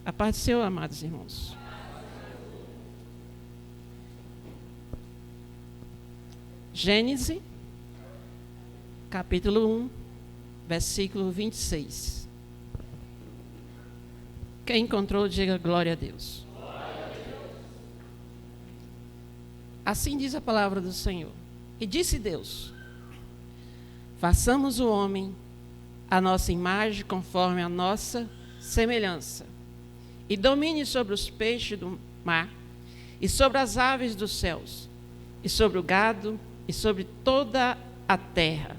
A paz do Senhor, amados irmãos. Gênesis, capítulo 1, versículo 26. Quem encontrou, diga glória a Deus. Assim diz a palavra do Senhor. E disse Deus: façamos o homem a nossa imagem, conforme a nossa semelhança, e domine sobre os peixes do mar, e sobre as aves dos céus, e sobre o gado, e sobre toda a terra,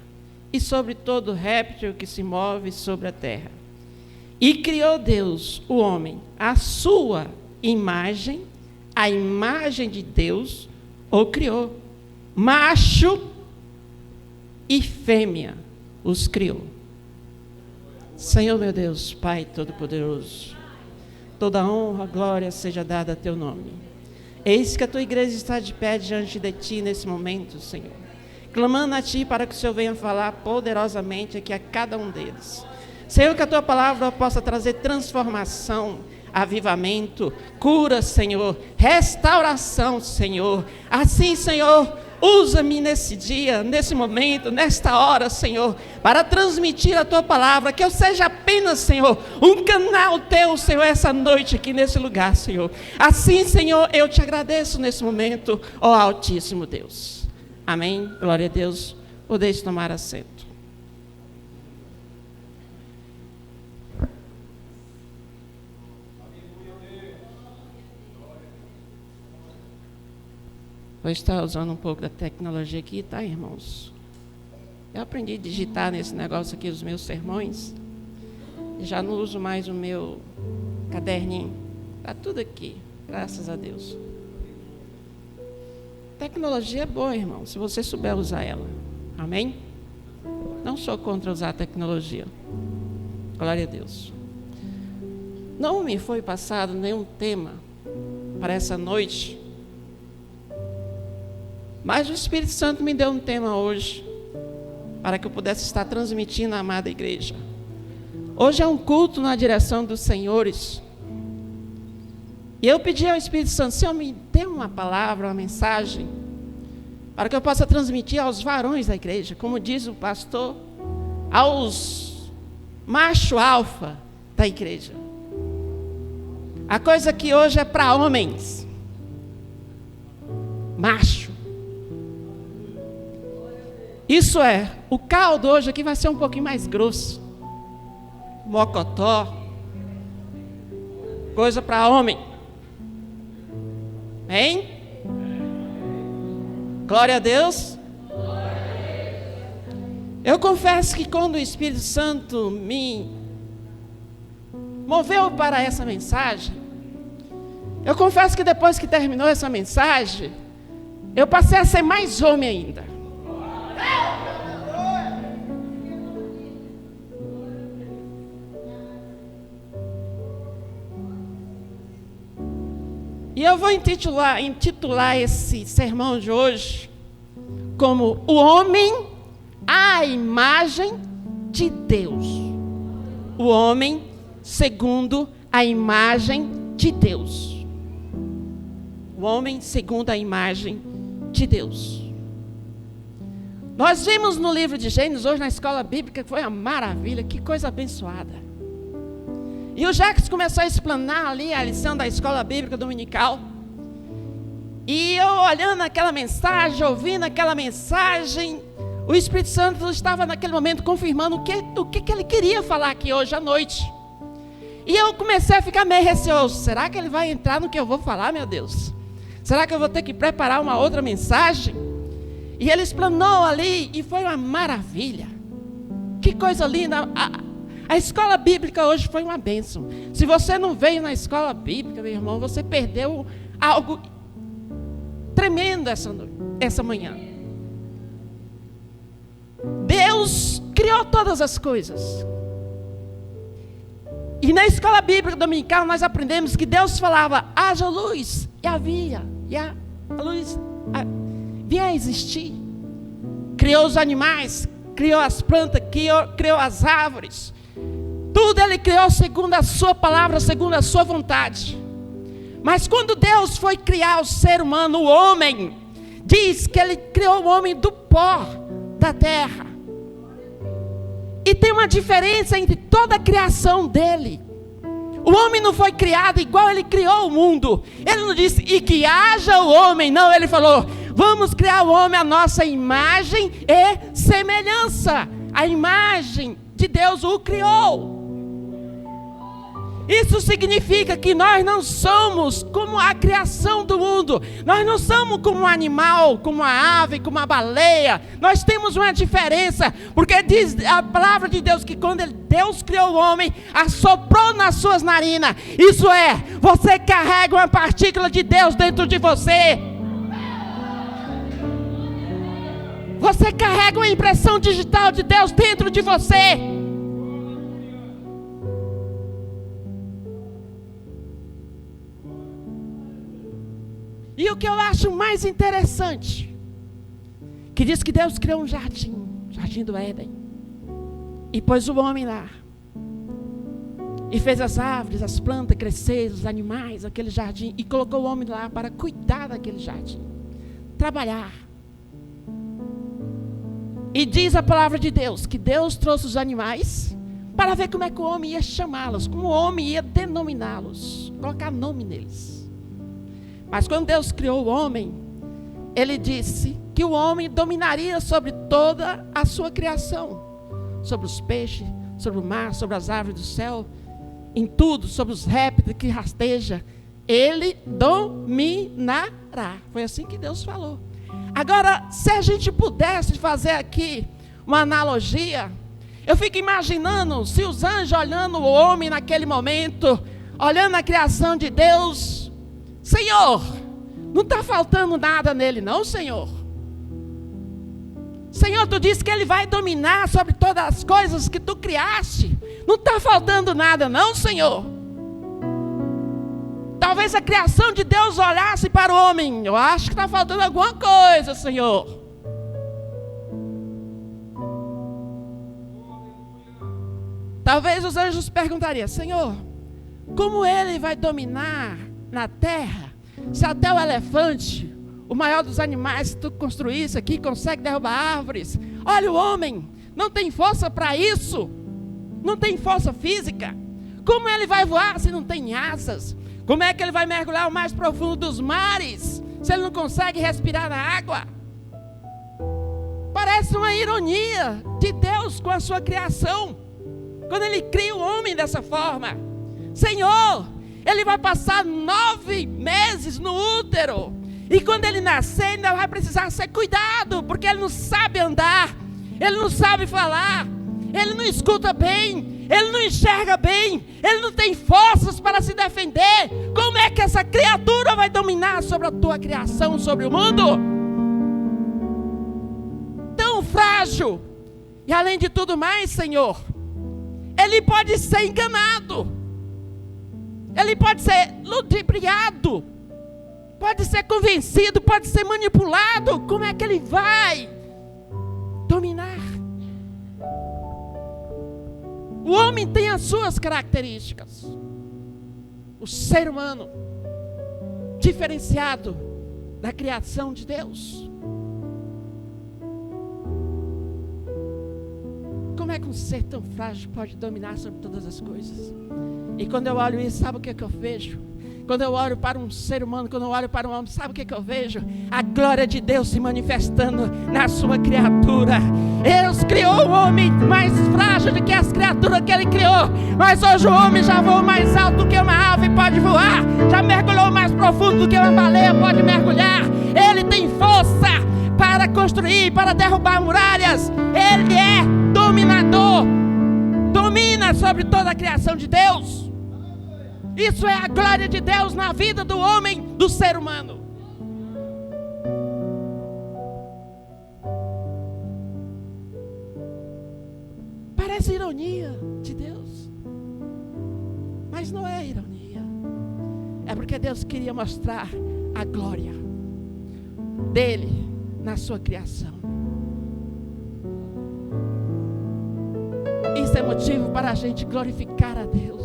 e sobre todo réptil que se move sobre a terra. E criou Deus o homem, à sua imagem, a imagem de Deus o criou. Macho e fêmea os criou. Senhor meu Deus, Pai Todo-Poderoso, toda honra, glória seja dada a teu nome. Eis que a tua igreja está de pé diante de ti nesse momento, Senhor, clamando a ti para que o Senhor venha falar poderosamente aqui a cada um deles. Senhor, que a tua palavra possa trazer transformação, avivamento, cura, Senhor, restauração, Senhor. Assim, Senhor, usa-me nesse dia, nesse momento, nesta hora, Senhor, para transmitir a tua palavra, que eu seja apenas, Senhor, um canal teu, Senhor, essa noite aqui nesse lugar, Senhor. Assim, Senhor, eu te agradeço nesse momento, ó Altíssimo Deus. Amém. Glória a Deus. Podeis tomar assento. Vou estar usando um pouco da tecnologia aqui, tá, irmãos? Eu aprendi a digitar nesse negócio aqui os meus sermões. Já não uso mais o meu caderninho. Está tudo aqui, graças a Deus. Tecnologia é boa, irmão, se você souber usar ela. Amém? Não sou contra usar a tecnologia. Glória a Deus. Não me foi passado nenhum tema para essa noite, mas o Espírito Santo me deu um tema hoje, para que eu pudesse estar transmitindo à amada igreja. Hoje é um culto na direção dos senhores. E eu pedi ao Espírito Santo: Senhor, me dê uma palavra, uma mensagem, para que eu possa transmitir aos varões da igreja, como diz o pastor, aos macho alfa da igreja. A coisa que hoje é para homens, macho. Isso é, o caldo hoje aqui vai ser um pouquinho mais grosso. Mocotó. Coisa para homem. Hein? Glória a Deus. Eu confesso que quando o Espírito Santo me moveu para essa mensagem, eu confesso que depois que terminou essa mensagem, eu passei a ser mais homem ainda. E eu vou intitular esse sermão de hoje como o homem à imagem de Deus. O homem segundo a imagem de Deus. O homem segundo a imagem de Deus. Nós vimos no livro de Gênesis, hoje na escola bíblica, que foi uma maravilha, que coisa abençoada. E o Jacques começou a explanar ali a lição da escola bíblica dominical. E eu olhando aquela mensagem, ouvindo aquela mensagem, o Espírito Santo estava naquele momento confirmando o que ele queria falar aqui hoje à noite. E eu comecei a ficar meio receoso. Será que ele vai entrar no que eu vou falar, meu Deus? Será que eu vou ter que preparar uma outra mensagem? E ele explanou ali e foi uma maravilha. Que coisa linda. A escola bíblica hoje foi uma bênção. Se você não veio na escola bíblica, meu irmão, você perdeu algo tremendo essa manhã. Deus criou todas as coisas. E na escola bíblica dominical nós aprendemos que Deus falava: haja luz, e havia. E a luz vinha a existir. Criou os animais, criou as plantas, criou as árvores. Tudo Ele criou segundo a sua palavra, segundo a sua vontade. Mas quando Deus foi criar o ser humano, o homem, diz que Ele criou o homem do pó da terra. E tem uma diferença entre toda a criação dele. O homem não foi criado igual Ele criou o mundo. Ele não disse, e que haja o homem. Não, Ele falou, vamos criar o homem à nossa imagem e semelhança. A imagem de Deus o criou. Isso significa que nós não somos como a criação do mundo. Nós não somos como um animal, como uma ave, como uma baleia. Nós temos uma diferença. Porque diz a palavra de Deus que quando Deus criou o homem, assoprou nas suas narinas. Isso é, você carrega uma partícula de Deus dentro de você. Você carrega uma impressão digital de Deus dentro de você. E o que eu acho mais interessante, que diz que Deus criou um jardim do Éden, e pôs o homem lá, e fez as árvores, as plantas crescer, os animais, aquele jardim, e colocou o homem lá para cuidar daquele jardim, trabalhar. E diz a palavra de Deus, que Deus trouxe os animais, para ver como é que o homem ia chamá-los, como o homem ia denominá-los, colocar nome neles. Mas quando Deus criou o homem, Ele disse que o homem dominaria sobre toda a sua criação. Sobre os peixes, sobre o mar, sobre as árvores do céu, em tudo, sobre os répteis que rasteja. Ele dominará. Foi assim que Deus falou. Agora, se a gente pudesse fazer aqui uma analogia, eu fico imaginando se os anjos olhando o homem naquele momento, olhando a criação de Deus, Senhor, não está faltando nada nele não, Senhor. Senhor, tu disse que Ele vai dominar sobre todas as coisas que tu criaste. Não está faltando nada não, Senhor. Talvez a criação de Deus olhasse para o homem. Eu acho que está faltando alguma coisa, Senhor. Talvez os anjos perguntariam, Senhor, como Ele vai dominar na terra, se até o elefante, o maior dos animais que tu construísse aqui, consegue derrubar árvores? Olha o homem, não tem força para isso, não tem força física. Como ele vai voar se não tem asas? Como é que ele vai mergulhar o mais profundo dos mares, se ele não consegue respirar na água? Parece uma ironia de Deus com a sua criação, quando Ele cria o homem dessa forma. Senhor, ele vai passar 9 meses no útero. E quando ele nascer, ainda vai precisar ser cuidado. Porque ele não sabe andar. Ele não sabe falar. Ele não escuta bem. Ele não enxerga bem. Ele não tem forças para se defender. Como é que essa criatura vai dominar sobre a tua criação, sobre o mundo? Tão frágil. E além de tudo mais, Senhor, ele pode ser enganado. Ele pode ser ludibriado, pode ser convencido, pode ser manipulado. Como é que ele vai dominar? O homem tem as suas características. O ser humano, diferenciado da criação de Deus. Como é que um ser tão frágil pode dominar sobre todas as coisas? E quando eu olho isso, sabe o que eu vejo? Quando eu olho para um ser humano, quando eu olho para um homem, sabe o que eu vejo? A glória de Deus se manifestando na sua criatura. Deus criou o homem mais frágil do que as criaturas que Ele criou. Mas hoje o homem já voa mais alto do que uma ave pode voar. Já mergulhou mais profundo do que uma baleia pode mergulhar. Ele tem força para construir, para derrubar muralhas. Ele é dominador. Domina sobre toda a criação de Deus. Isso é a glória de Deus na vida do homem, do ser humano. Parece ironia de Deus, mas não é ironia. É porque Deus queria mostrar a glória dele na sua criação. Isso Isso é motivo para a gente glorificar a Deus.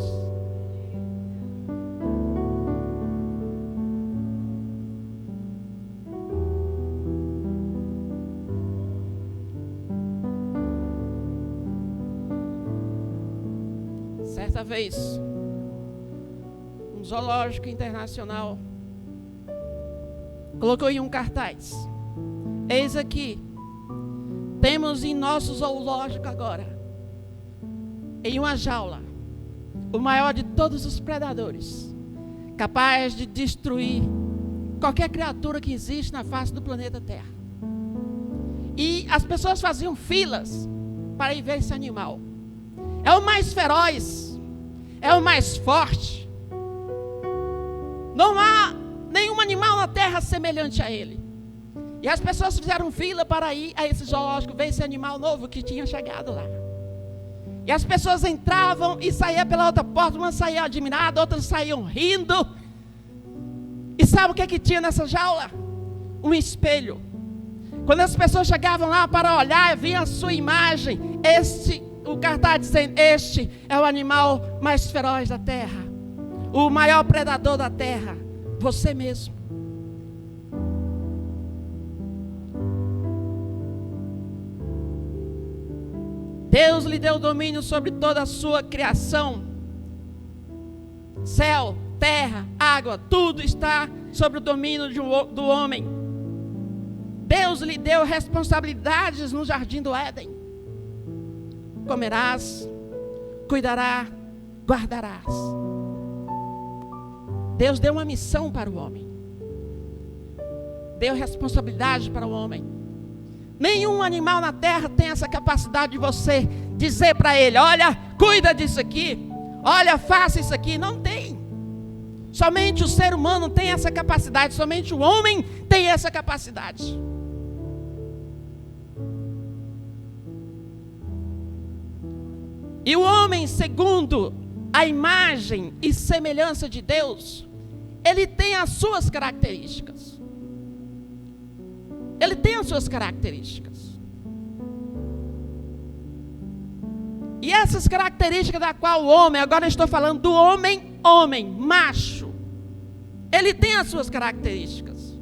Certa vez, um zoológico internacional colocou em um cartaz: eis aqui, temos em nosso zoológico agora, em uma jaula, o maior de todos os predadores, capaz de destruir qualquer criatura que existe na face do planeta Terra. E as pessoas faziam filas para ir ver esse animal. É o mais feroz, é o mais forte. Não há nenhum animal na terra semelhante a ele. E as pessoas fizeram fila para ir a esse zoológico ver esse animal novo que tinha chegado lá. E as pessoas entravam e saíam pela outra porta, umas saíam admiradas, outras saíam rindo. E sabe o que tinha nessa jaula? Um espelho. Quando as pessoas chegavam lá para olhar, viam a sua imagem. O cartaz dizendo: este é o animal mais feroz da terra, o maior predador da terra, você mesmo. Deus lhe deu domínio sobre toda a sua criação. Céu, terra, água, tudo está sob o domínio do homem. Deus lhe deu responsabilidades no jardim do Éden. Comerás, cuidarás, guardarás. Deus deu uma missão para o homem. Deu responsabilidade para o homem. Nenhum animal na terra tem essa capacidade de você dizer para ele: olha, cuida disso aqui, olha, faça isso aqui. Não tem. Somente o ser humano tem essa capacidade, somente o homem tem essa capacidade. E o homem, segundo a imagem e semelhança de Deus, ele tem as suas características. Ele tem as suas características. E essas características da qual o homem, agora eu estou falando do homem, macho, ele tem as suas características.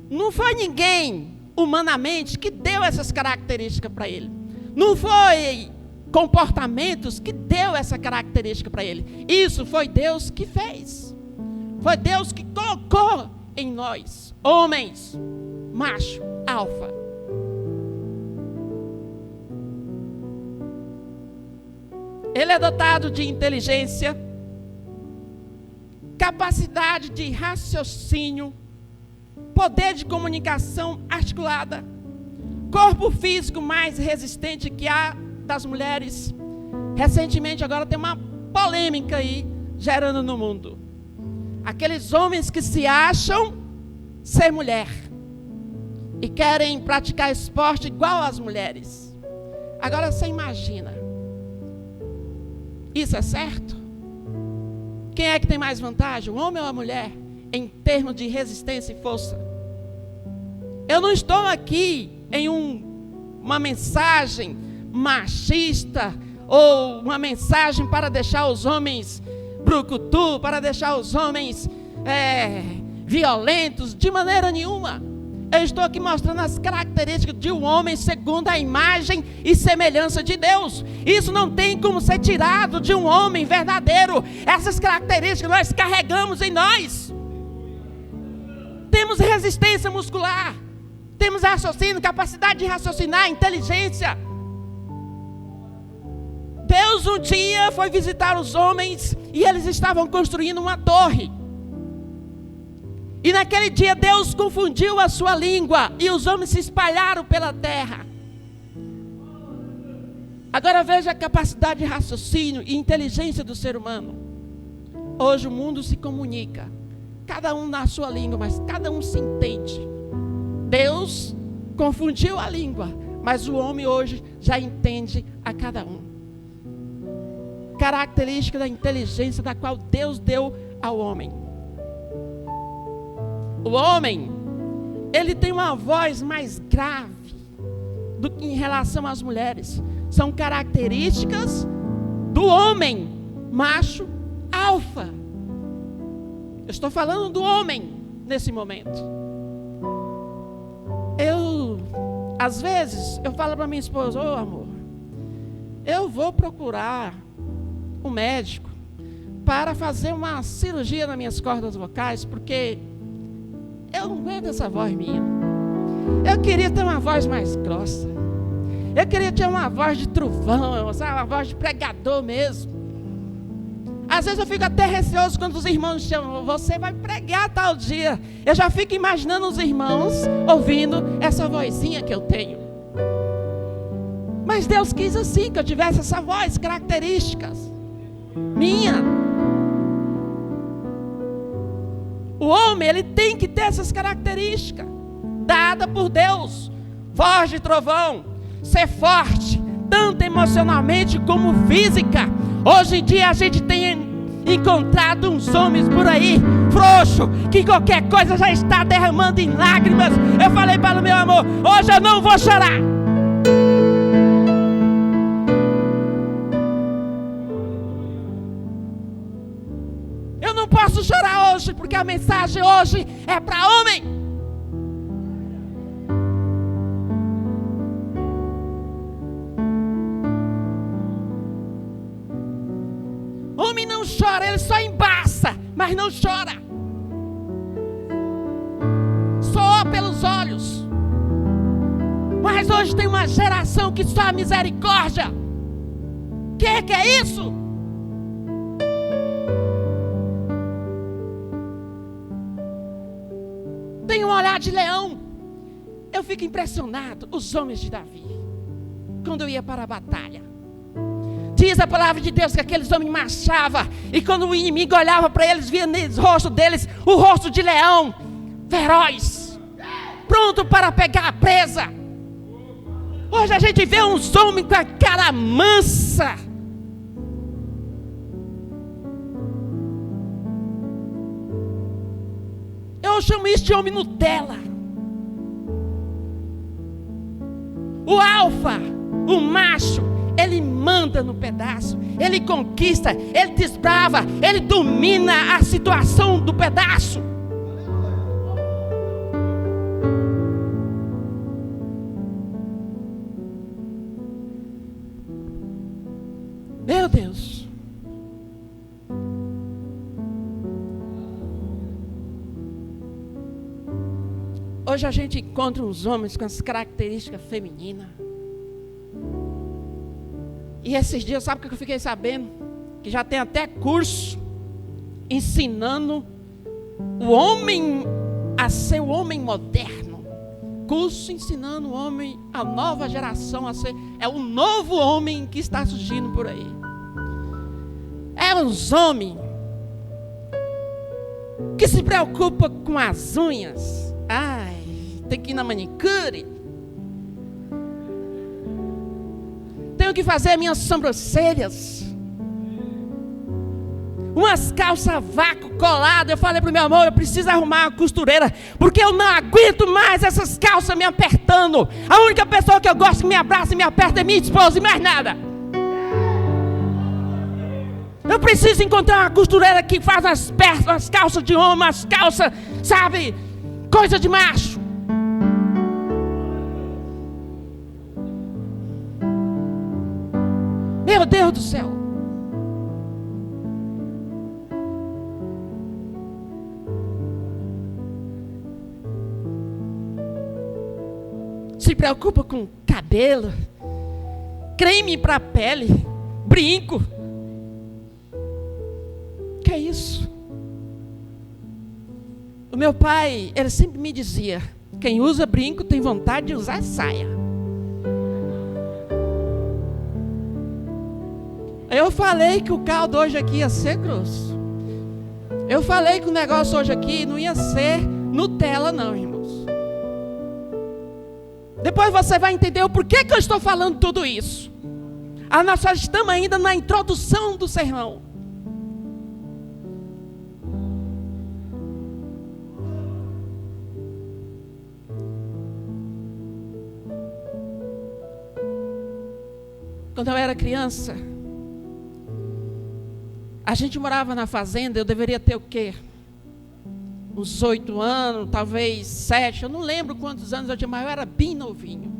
Não foi ninguém humanamente que deu essas características para ele. Não foi comportamentos que deu essa característica para ele. Isso foi Deus que fez. Foi Deus que colocou em nós, homens, macho, alfa. Ele é dotado de inteligência, capacidade de raciocínio, poder de comunicação articulada, corpo físico mais resistente que a das mulheres. Recentemente agora tem uma polêmica aí gerando no mundo. Aqueles homens que se acham ser mulher e querem praticar esporte igual às mulheres. Agora você imagina, isso é certo? Quem é que tem mais vantagem, o homem ou a mulher, em termos de resistência e força? Eu não estou aqui em uma mensagem machista ou uma mensagem para deixar os homens brucutu, para deixar os homens violentos, de maneira nenhuma. Eu estou aqui mostrando as características de um homem segundo a imagem e semelhança de Deus. Isso não tem como ser tirado de um homem verdadeiro. Essas características nós carregamos em nós. Temos resistência muscular, temos raciocínio, capacidade de raciocinar, inteligência. Deus um dia foi visitar os homens e eles estavam construindo uma torre. E naquele dia Deus confundiu a sua língua e os homens se espalharam pela terra. Agora veja a capacidade de raciocínio e inteligência do ser humano. Hoje o mundo se comunica, cada um na sua língua, mas cada um se entende. Deus confundiu a língua, mas o homem hoje já entende a cada um. Característica da inteligência da qual Deus deu ao homem. O homem, ele tem uma voz mais grave do que em relação às mulheres. São características do homem macho alfa. Eu estou falando do homem nesse momento. Às vezes, eu falo para minha esposa: ô amor, eu vou procurar um médico para fazer uma cirurgia nas minhas cordas vocais, porque eu não aguento essa voz minha. Eu queria ter uma voz mais grossa. Eu queria ter uma voz de trovão, sabe? Uma voz de pregador mesmo. Às vezes eu fico até receoso quando os irmãos chamam: você vai pregar tal dia. Eu já fico imaginando os irmãos ouvindo essa vozinha que eu tenho. Mas Deus quis assim, que eu tivesse essa voz, características minha. O homem, ele tem que ter essas características dada por Deus. Voz de trovão, ser forte, tanto emocionalmente como física. Hoje em dia a gente tem encontrado uns homens por aí, frouxo, que qualquer coisa já está derramando em lágrimas. Eu falei para o meu amor: hoje eu não vou chorar. Eu não posso chorar hoje, porque a mensagem hoje é para homem. Homem não chora, ele só embaça, mas não chora. Soa pelos olhos. Mas hoje tem uma geração que só a misericórdia. Que é isso? Tem um olhar de leão. Eu fico impressionado, os homens de Davi, quando eu ia para a batalha. Diz a palavra de Deus que aqueles homens marchavam, e quando o inimigo olhava para eles, via no rosto deles o rosto de leão, feroz, pronto para pegar a presa. Hoje a gente vê uns homens com a cara mansa. Eu chamo isso de homem Nutella. O alfa, o macho, ele manda no pedaço, ele conquista, ele desbrava, ele domina a situação do pedaço. Meu Deus. Hoje a gente encontra uns homens com as características femininas. E esses dias, sabe o que eu fiquei sabendo? Que já tem até curso ensinando o homem a ser o homem moderno. Curso ensinando o homem, a nova geração a ser, é o novo homem que está surgindo por aí. É uns homens que se preocupam com as unhas. Ai, tem que ir na manicure. Tenho que fazer minhas sobrancelhas. Umas calças vácuo coladas. Eu falei para o meu amor: eu preciso arrumar uma costureira, porque eu não aguento mais essas calças me apertando. A única pessoa que eu gosto que me abraça e me aperta é minha esposa, e mais nada. Eu preciso encontrar uma costureira que faz as calças de homem, as calças, sabe, coisa de macho. Meu Deus do céu. Se preocupa com cabelo, creme para a pele, brinco. Que é isso? O meu pai, ele sempre me dizia: quem usa brinco tem vontade de usar saia. Eu falei que o caldo hoje aqui ia ser grosso. Eu falei que o negócio hoje aqui não ia ser Nutella não, irmãos. Depois você vai entender o porquê que eu estou falando tudo isso. Nós só estamos ainda na introdução do sermão. quando eu era criança, a gente morava na fazenda, eu deveria ter o quê? Uns 8 anos, talvez 7, eu não lembro quantos anos eu tinha, mas eu era bem novinho.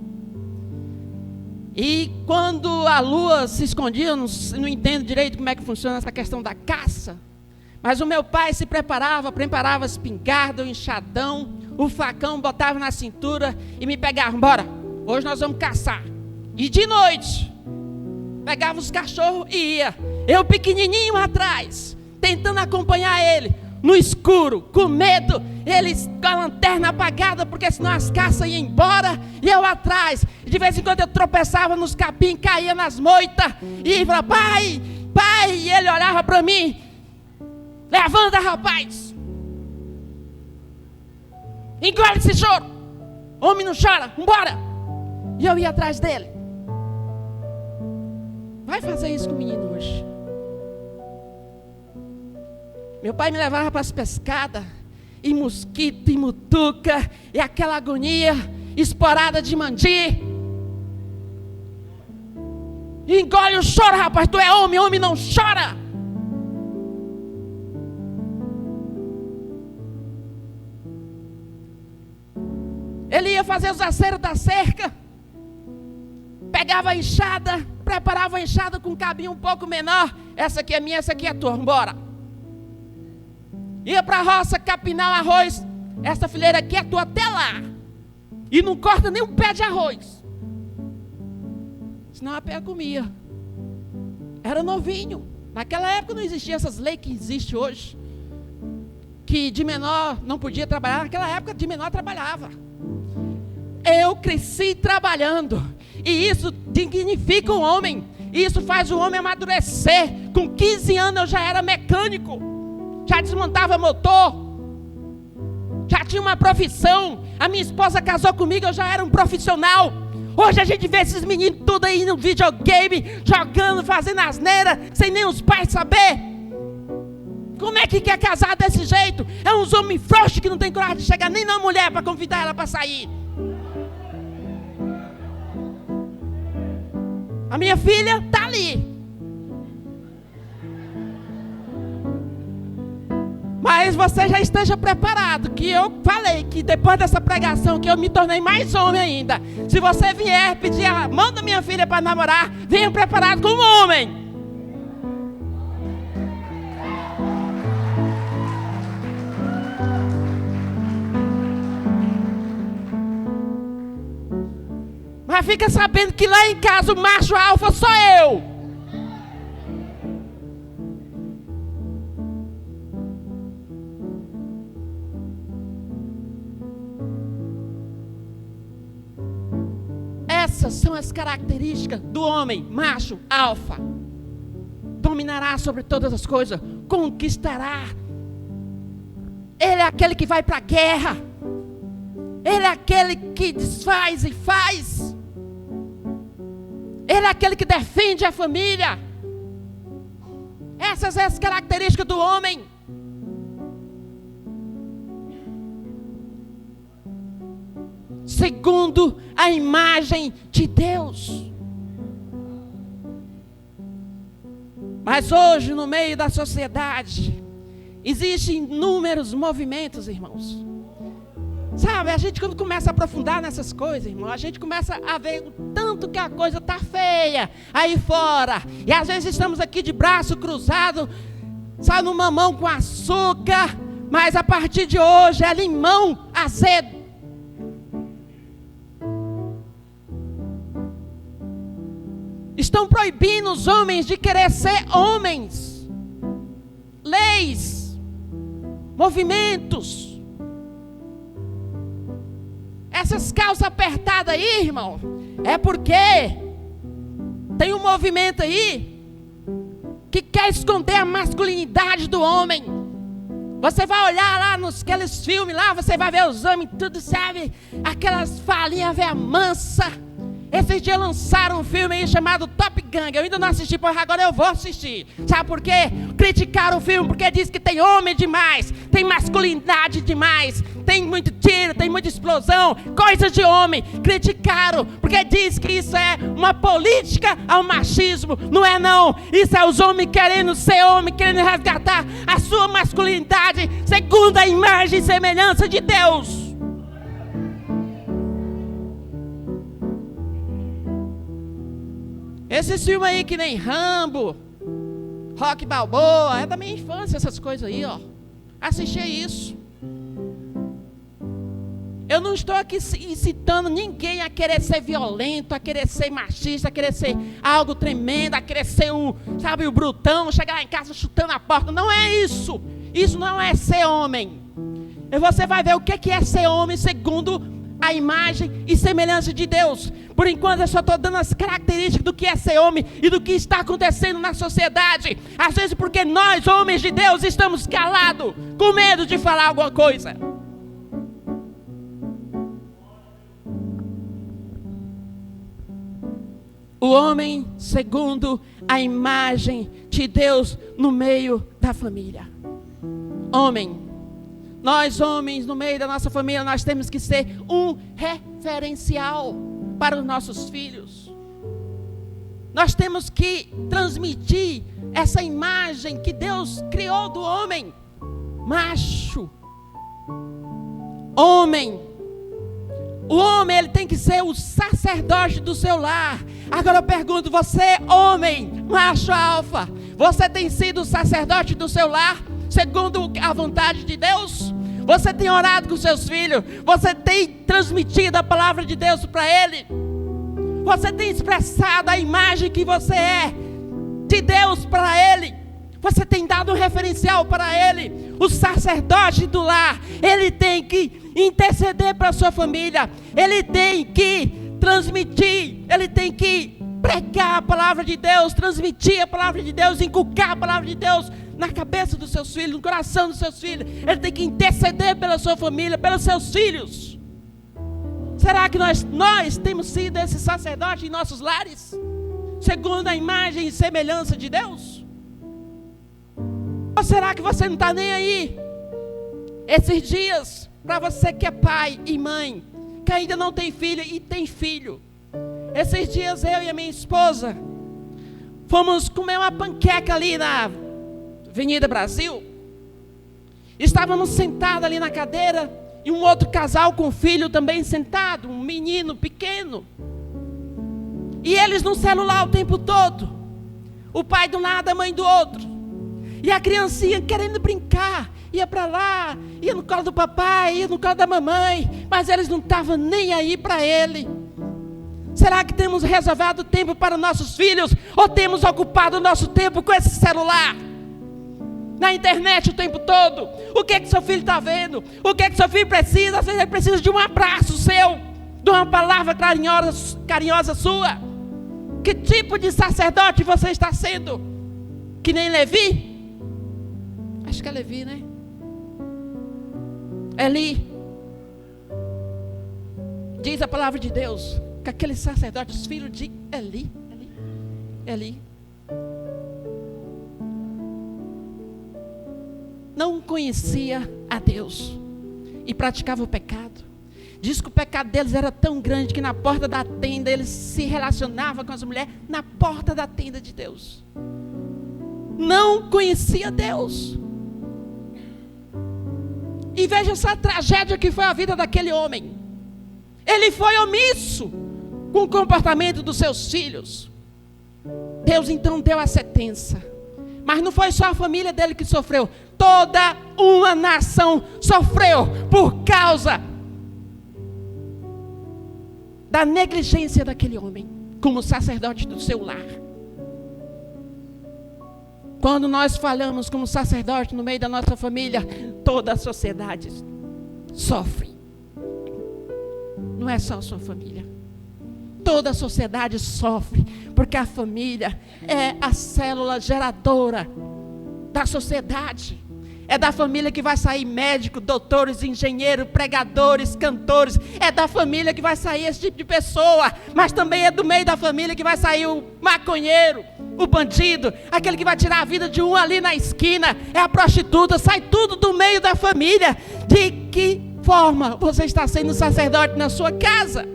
E quando a lua se escondia, eu não entendo direito como é que funciona essa questão da caça, mas o meu pai se preparava a espingarda, o enxadão, o facão, botava na cintura e me pegava, bora, hoje nós vamos caçar. E de noite, pegava os cachorros e ia, eu pequenininho atrás, tentando acompanhar ele, no escuro, com medo, eles com a lanterna apagada, porque senão as caças iam embora, e eu atrás. De vez em quando eu tropeçava nos capim, caía nas moitas, e falava, pai, pai, e ele olhava para mim, levanta, rapaz, engole esse choro, homem não chora, vambora. E eu ia atrás dele. Vai fazer isso com o menino hoje. Meu pai me levava para as pescadas, e mosquito, e mutuca, e aquela agonia, esporada de mandi. E engole o choro, rapaz, tu é homem, homem não chora. Ele ia fazer os aceros da cerca, pegava a enxada, preparava a enxada com um cabinho um pouco menor. Essa aqui é minha, essa aqui é tua, bora. Ia para a roça capinar o arroz. Essa fileira aqui é tua até lá. E não corta nem um pé de arroz, senão a pé comia. Era novinho. Naquela época não existiam essas leis que existem hoje, que de menor não podia trabalhar. Naquela época de menor trabalhava. Eu cresci trabalhando, e isso dignifica o homem. Isso faz o homem amadurecer. Com 15 anos eu já era mecânico, já desmontava motor, já tinha uma profissão. A minha esposa casou comigo, eu já era um profissional. Hoje a gente vê esses meninos tudo aí no videogame, jogando, fazendo asneira, sem nem os pais saber. Como é que quer casar desse jeito? É uns homens frouxos que não tem coragem de chegar nem na mulher para convidar ela para sair. A minha filha está ali. Mas você já esteja preparado, que eu falei que depois dessa pregação que eu me tornei mais homem ainda. Se você vier pedir a mão da minha filha para namorar, venha preparado como homem. Mas fica sabendo que lá em casa o macho alfa sou eu. Essas são as características do homem macho alfa. Dominará sobre todas as coisas, conquistará. Ele é aquele que vai para a guerra. Ele é aquele que desfaz e faz. Ele é aquele que defende a família. Essas são as características do homem. Segundo a imagem de Deus. Mas hoje, no meio da sociedade, existem inúmeros movimentos, irmãos. Sabe, a gente quando começa a aprofundar nessas coisas, irmão, a gente começa a ver o tanto que a coisa está feia aí fora. E às vezes estamos aqui de braço cruzado, sabe, no mamão com açúcar, mas a partir de hoje é limão azedo. Estão proibindo os homens de querer ser homens. Leis, movimentos. Essas calças apertadas aí, irmão, é porque tem um movimento aí que quer esconder a masculinidade do homem. Você vai olhar lá naqueles filmes lá, você vai ver os homens tudo, sabe, aquelas falinhas velha mansa. Esses dias lançaram um filme aí chamado Top Gun. Eu ainda não assisti, mas agora eu vou assistir. Sabe por quê? Criticaram o filme porque diz que tem homem demais, tem masculinidade demais, tem muito tiro, tem muita explosão, coisas de homem. Criticaram porque diz que isso é uma política ao machismo. Não é não. Isso é os homens querendo ser homem, querendo resgatar a sua masculinidade segundo a imagem e semelhança de Deus. Esse filme aí que nem Rambo, Rock Balboa, é da minha infância essas coisas aí, ó. Assisti isso. Eu não estou aqui incitando ninguém a querer ser violento, a querer ser machista, a querer ser algo tremendo, a querer ser o brutão, chegar lá em casa chutando a porta. Não é isso. Isso não é ser homem. E você vai ver o que é ser homem segundo a imagem e semelhança de Deus. Por enquanto eu só estou dando as características do que é ser homem e do que está acontecendo na sociedade. Às vezes porque nós, homens de Deus, estamos calados, com medo de falar alguma coisa. O homem segundo a imagem de Deus no meio da família. Homem. Nós, homens, no meio da nossa família, nós temos que ser um referencial para os nossos filhos. Nós temos que transmitir essa imagem que Deus criou do homem. Macho. Homem. O homem, ele tem que ser o sacerdote do seu lar. Agora eu pergunto, você, homem, macho alfa, você tem sido o sacerdote do seu lar? Segundo a vontade de Deus? Você tem orado com seus filhos? Você tem transmitido a palavra de Deus para ele? Você tem expressado a imagem que você é de Deus para ele? Você tem dado um referencial para ele? O sacerdote do lar, ele tem que interceder para a sua família. Ele tem que transmitir, ele tem que pregar a palavra de Deus, transmitir a palavra de Deus, inculcar a palavra de Deus na cabeça dos seus filhos, no coração dos seus filhos. Ele tem que interceder pela sua família, pelos seus filhos. Será que nós temos sido esse sacerdote em nossos lares? Segundo a imagem e semelhança de Deus? Ou será que você não está nem aí? Esses dias, para você que é pai e mãe, que ainda não tem filho e tem filho. Esses dias eu e a minha esposa fomos comer uma panqueca ali na Avenida Brasil. Estávamos sentados ali na cadeira e um outro casal com filho também sentado, um menino pequeno. E eles no celular o tempo todo. O pai de um lado, a mãe do outro. E a criancinha querendo brincar. Ia para lá, ia no colo do papai, ia no colo da mamãe. Mas eles não estavam nem aí para ele. Será que temos reservado tempo para nossos filhos? Ou temos ocupado o nosso tempo com esse celular? Na internet o tempo todo? O que é que seu filho está vendo? O que é que seu filho precisa? Às vezes ele precisa de um abraço seu, de uma palavra carinhosa sua. Que tipo de sacerdote você está sendo? Que nem Levi? Acho que é Levi, né? Eli. Diz a palavra de Deus que aquele sacerdote, os filhos de Eli, não conhecia a Deus e praticava o pecado. Diz que o pecado deles era tão grande que na porta da tenda eles se relacionavam com as mulheres na porta da tenda de Deus. Não conhecia Deus. E veja essa tragédia que foi a vida daquele homem. Ele foi omisso com o comportamento dos seus filhos. Deus então deu a sentença. Mas não foi só a família dele que sofreu. Toda uma nação sofreu por causa da negligência daquele homem como sacerdote do seu lar. Quando nós falhamos como sacerdote no meio da nossa família, toda a sociedade sofre. Não é só a sua família. Toda a sociedade sofre, porque a família é a célula geradora da sociedade. É da família que vai sair médicos, doutores, engenheiros, pregadores, cantores. É da família que vai sair esse tipo de pessoa. Mas também é do meio da família que vai sair o maconheiro, o bandido, aquele que vai tirar a vida de um ali na esquina. É a prostituta, sai tudo do meio da família. De que forma você está sendo sacerdote na sua casa?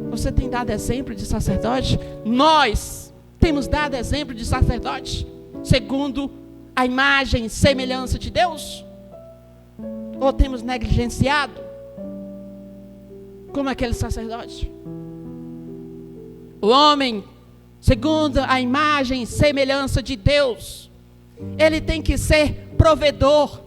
Você tem dado exemplo de sacerdote? Nós temos dado exemplo de sacerdote segundo a imagem e semelhança de Deus? Ou temos negligenciado como aquele sacerdote? O homem, segundo a imagem e semelhança de Deus, ele tem que ser provedor.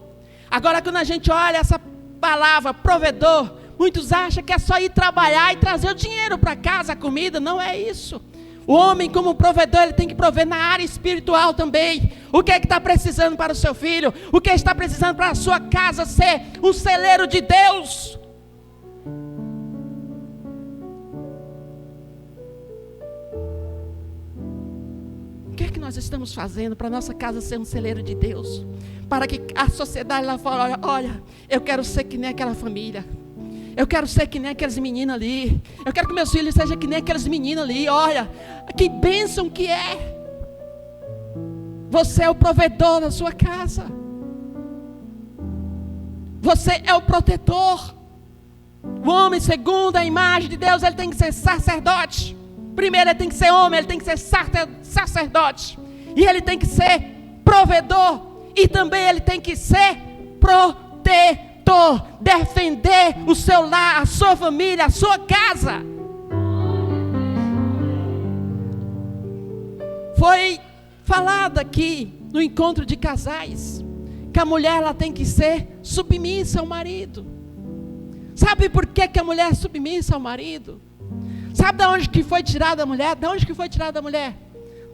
Agora, quando a gente olha essa palavra provedor, muitos acham que é só ir trabalhar e trazer o dinheiro para casa, a comida. Não é isso. O homem, como provedor, ele tem que prover na área espiritual também. O que é que está precisando para o seu filho? O que está precisando para a sua casa ser um celeiro de Deus? O que é que nós estamos fazendo para a nossa casa ser um celeiro de Deus? Para que a sociedade lá fora, olha, eu quero ser que nem aquela família. Eu quero ser que nem aqueles meninos ali. Eu quero que meus filhos sejam que nem aqueles meninos ali. Olha, que bênção que é. Você é o provedor da sua casa. Você é o protetor. O homem, segundo a imagem de Deus, ele tem que ser sacerdote. Primeiro ele tem que ser homem, ele tem que ser sacerdote. E ele tem que ser provedor. E também ele tem que ser protetor. Defender o seu lar, a sua família, a sua casa. Foi falado aqui no encontro de casais que a mulher ela tem que ser submissa ao marido. Sabe por que a mulher é submissa ao marido? Sabe de onde que foi tirada a mulher? De onde que foi tirada a mulher?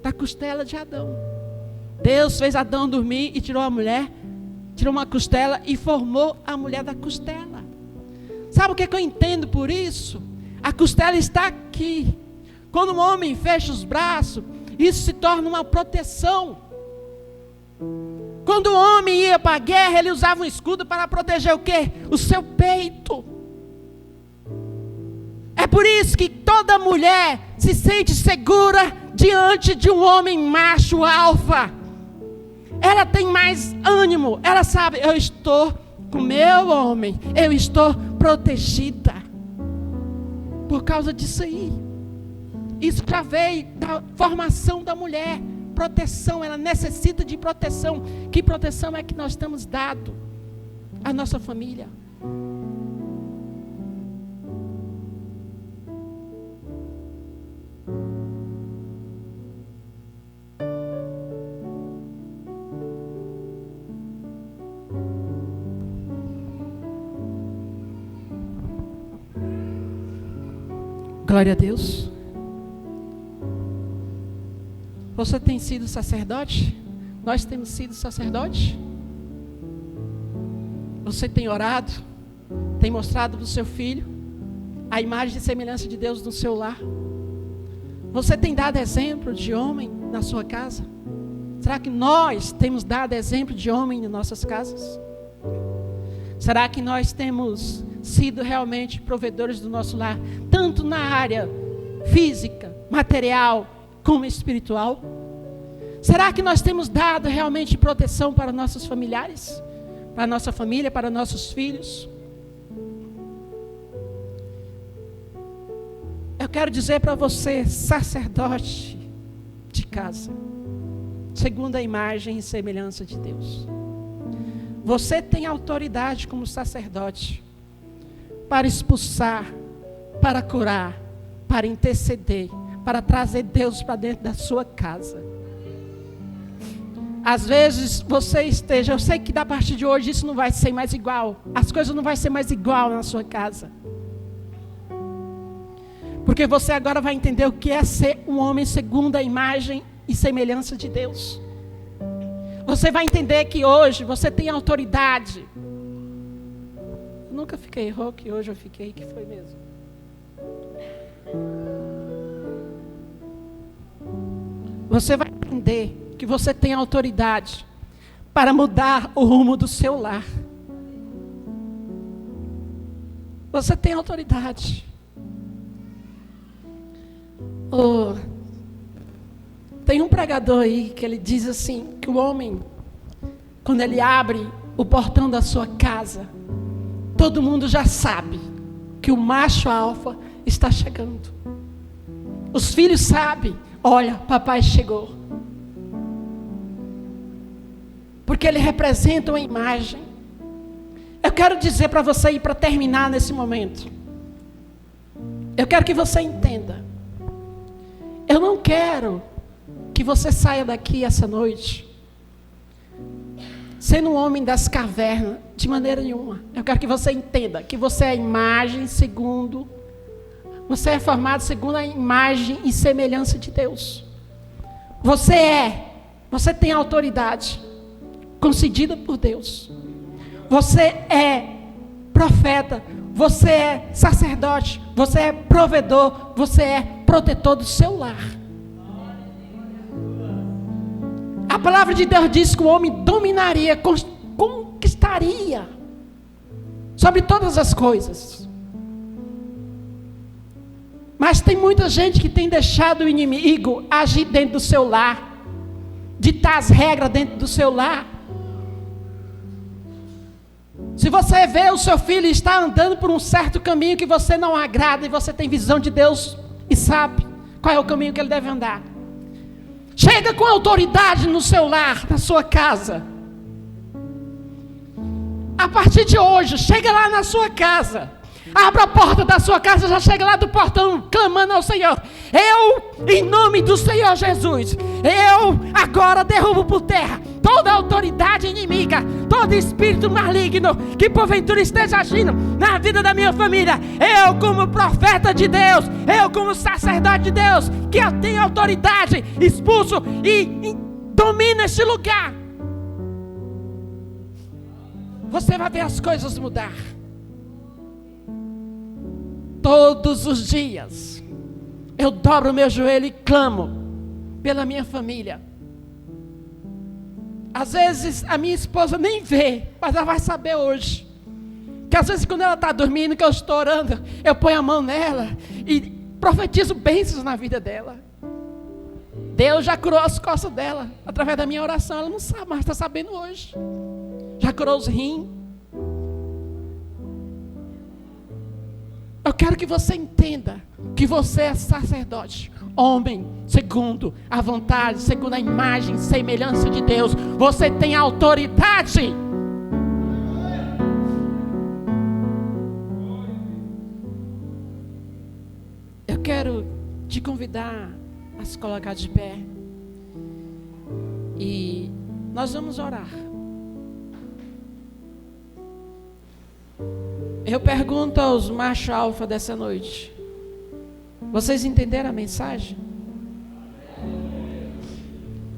Da costela de Adão. Deus fez Adão dormir e tirou a mulher, tirou uma costela e formou a mulher da costela. Sabe o que eu entendo por isso? A costela está aqui. Quando um homem fecha os braços, isso se torna uma proteção. Quando o homem ia para a guerra, ele usava um escudo para proteger o quê? O seu peito. É por isso que toda mulher se sente segura diante de um homem macho alfa. Ela tem mais ânimo. Ela sabe, eu estou com meu homem. Eu estou protegida. Por causa disso aí. Isso já veio da formação da mulher. Proteção, ela necessita de proteção. Que proteção é que nós estamos dando à nossa família? Glória a Deus. Você tem sido sacerdote? Nós temos sido sacerdote? Você tem orado? Tem mostrado para o seu filho a imagem e semelhança de Deus no seu lar? Você tem dado exemplo de homem na sua casa? Será que nós temos dado exemplo de homem em nossas casas? Será que nós temos sido realmente provedores do nosso lar, tanto na área física, material, como espiritual? Será que nós temos dado realmente proteção para nossos familiares, para nossa família, para nossos filhos? Eu quero dizer para você, sacerdote de casa, segundo a imagem e semelhança de Deus, você tem autoridade como sacerdote para expulsar, para curar, para interceder, para trazer Deus para dentro da sua casa. Às vezes você esteja, eu sei que da partir de hoje isso não vai ser mais igual, as coisas não vão ser mais igual na sua casa. Porque você agora vai entender o que é ser um homem segundo a imagem e semelhança de Deus. Você vai entender que hoje você tem autoridade. Eu nunca fiquei rouco, hoje eu fiquei, que foi mesmo. Você vai entender que você tem autoridade para mudar o rumo do seu lar. Você tem autoridade. Tem um pregador aí que ele diz assim, que o homem, quando ele abre o portão da sua casa, todo mundo já sabe que o macho alfa está chegando. Os filhos sabem, olha, papai chegou. Porque ele representa uma imagem. Eu quero dizer para você, e para terminar nesse momento, eu quero que você entenda. Eu não quero que você saia daqui essa noite sendo um homem das cavernas, de maneira nenhuma. Eu quero que você entenda que você é a imagem segundo, você é formado segundo a imagem e semelhança de Deus. Você tem autoridade concedida por Deus. Você é profeta, você é sacerdote, você é provedor, você é protetor do seu lar. A palavra de Deus diz que o homem dominaria, conquistaria sobre todas as coisas. Mas tem muita gente que tem deixado o inimigo agir dentro do seu lar, ditar as regras dentro do seu lar. Se você vê o seu filho está andando por um certo caminho que você não agrada, e você tem visão de Deus e sabe qual é o caminho que ele deve andar, chega com autoridade no seu lar, na sua casa. A partir de hoje, chega lá na sua casa. Abra a porta da sua casa, já chega lá do portão, clamando ao Senhor. Eu, em nome do Senhor Jesus, eu agora derrubo por terra toda autoridade inimiga, todo espírito maligno que porventura esteja agindo na vida da minha família. Eu, como profeta de Deus, eu, como sacerdote de Deus, que eu tenho autoridade, expulso e domino esse lugar. Você vai ver as coisas mudar. Todos os dias eu dobro o meu joelho e clamo pela minha família. Às vezes a minha esposa nem vê, mas ela vai saber hoje. Que às vezes quando ela está dormindo, que eu estou orando, eu ponho a mão nela e profetizo bênçãos na vida dela. Deus já curou as costas dela através da minha oração. Ela não sabe, mas está sabendo hoje. Já curou os rins. Eu quero que você entenda que você é sacerdote, homem segundo a vontade, segundo a imagem e semelhança de Deus. Você tem autoridade. Eu quero te convidar a se colocar de pé e nós vamos orar. Eu pergunto aos machos alfa dessa noite: vocês entenderam a mensagem?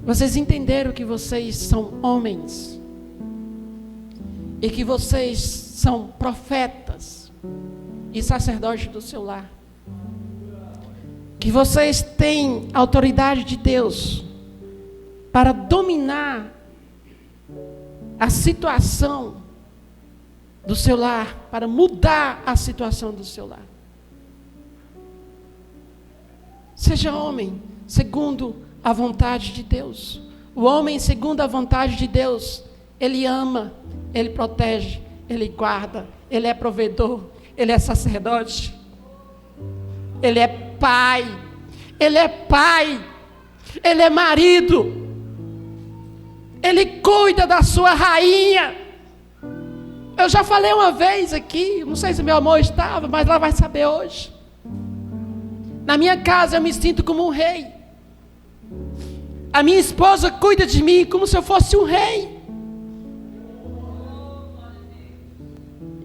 Vocês entenderam que vocês são homens e que vocês são profetas e sacerdotes do seu lar? Que vocês têm autoridade de Deus para dominar a situação do seu lar, para mudar a situação do seu lar. Seja homem segundo a vontade de Deus. O homem segundo a vontade de Deus, ele ama, ele protege, ele guarda, ele é provedor, ele é sacerdote, ele é pai, ele é marido, ele cuida da sua rainha. Eu já falei uma vez aqui, não sei se meu amor estava, mas ela vai saber hoje. Na minha casa eu me sinto como um rei. A minha esposa cuida de mim como se eu fosse um rei.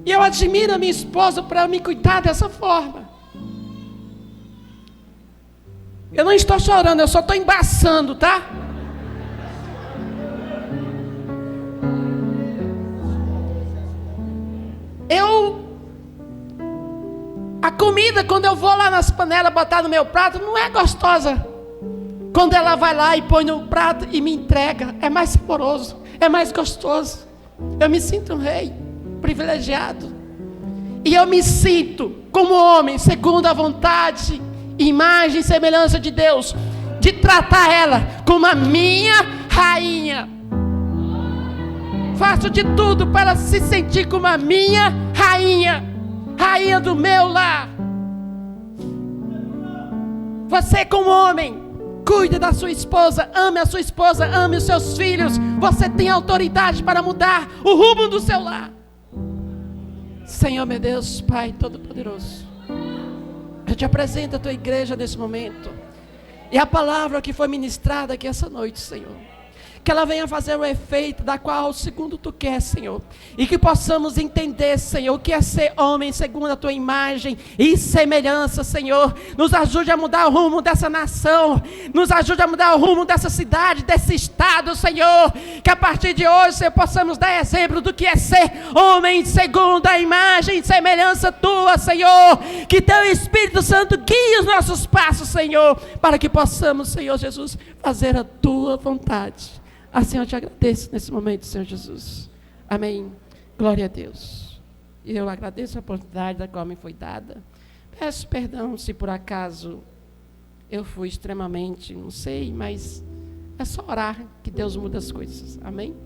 E eu admiro a minha esposa para me cuidar dessa forma. Eu não estou chorando, eu só estou embaçando, tá? A comida, quando eu vou lá nas panelas botar no meu prato, não é gostosa. Quando ela vai lá e põe no prato e me entrega, é mais saboroso. É mais gostoso. Eu me sinto um rei, privilegiado. E eu me sinto como homem, segundo a vontade, imagem e semelhança de Deus, de tratar ela como a minha rainha. Faço de tudo para ela se sentir como a minha rainha, rainha do meu lar. Você como homem, cuide da sua esposa, ame a sua esposa, ame os seus filhos. Você tem autoridade para mudar o rumo do seu lar. Senhor, meu Deus, Pai Todo-Poderoso, eu te apresento a tua igreja nesse momento. E a palavra que foi ministrada aqui essa noite, Senhor, que ela venha fazer o efeito da qual segundo tu quer, Senhor. E que possamos entender, Senhor, o que é ser homem segundo a tua imagem e semelhança, Senhor. Nos ajude a mudar o rumo dessa nação. Nos ajude a mudar o rumo dessa cidade, desse estado, Senhor. Que a partir de hoje, Senhor, possamos dar exemplo do que é ser homem segundo a imagem e semelhança tua, Senhor. Que teu Espírito Santo guie os nossos passos, Senhor, para que possamos, Senhor Jesus, fazer a tua vontade. Assim eu te agradeço nesse momento, Senhor Jesus. Amém. Glória a Deus. E eu agradeço a oportunidade da qual me foi dada. Peço perdão se por acaso eu fui extremamente, não sei, mas é só orar que Deus muda as coisas. Amém?